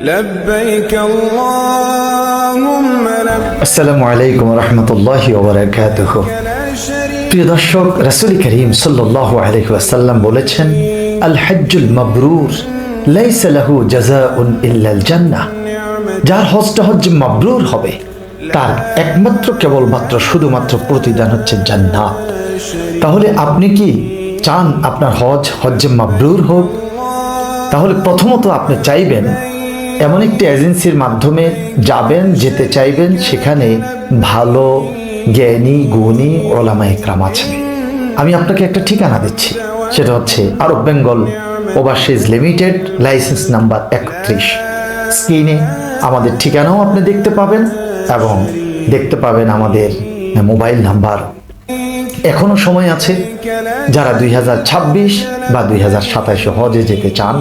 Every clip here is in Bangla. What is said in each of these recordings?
لبيك اللهم لبيك আসসালামু আলাইকুম ওয়া রাহমাতুল্লাহি ওয়া বারাকাতুহু। لا شريك প্রিয় দর্শক, রাসূল করিম সাল্লাল্লাহু আলাইহি ওয়াসাল্লাম বলেছেন, আল হজ্জুল মাবরুর লাইসা লাহু জাযাউন ইল্লাল জান্নাহ। যার হজ মাবরুর হবে তার একমাত্র কেবলমাত্র শুধুমাত্র প্রতিদান হচ্ছে জান্নাত। তাহলে আপনি কি চান আপনার হজ্জে মাবরুর হোক? তাহলে প্রথমত আপনি চাইবেন এমন একটি এজেন্সির মাধ্যমে যাবেন, যেতে চাইবেন সেখানে ভালো জ্ঞানী গুণী ওলামা ইকরাম আছেন। আমি আপনাকে একটা ঠিকানা দিচ্ছি, সেটা হচ্ছে Arab Bengal overseas limited, licence number 31। স্ক্রিনে আমাদের ঠিকানাও আপনি দেখতে পাবেন এবং দেখতে পাবেন আমাদের মোবাইল নাম্বার। এখনো সময় আছে। যারা 2026 বা 2027 হজে যেতে চান,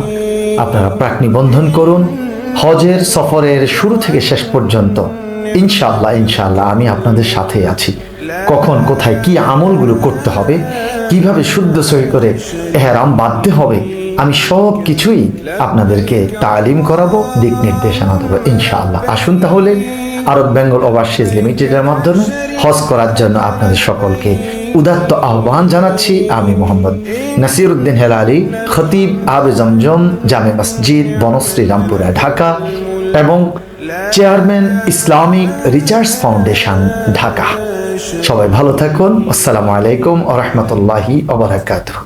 আপনারা প্রাক নিবন্ধন করুন। হজের সফরের শুরু থেকে শেষ পর্যন্ত ইনশাআল্লাহ আমি আপনাদের সাথে আছি। কখন কোথায় কি আমলগুলো করতে হবে, কিভাবে শুদ্ধ সহি করে ইহরাম বাঁধতে হবে, আমি সব কিছুই আপনাদেরকে তালিম করাবো, দিক নির্দেশনা দেবো ইনশাআল্লাহ। আসুন তাহলে আরব বেঙ্গল ওভারসিজ লিমিটেডের মাধ্যমে হজ করার জন্য আপনাদের সকলকে উদাত্ত আহ্বান জানাচ্ছি। আমি মোহাম্মদ নাসিরউদ্দিন হেলালি, খতিব আবে জমজম জামে মসজিদ, বনশ্রী, রামপুরা, ঢাকা এবং chairman Islamic research foundation, Dhaka. সবাই ভালো থাকুন। আসসালামু আলাইকুম ওয়া রাহমাতুল্লাহি ওয়া বারাকাতুহু।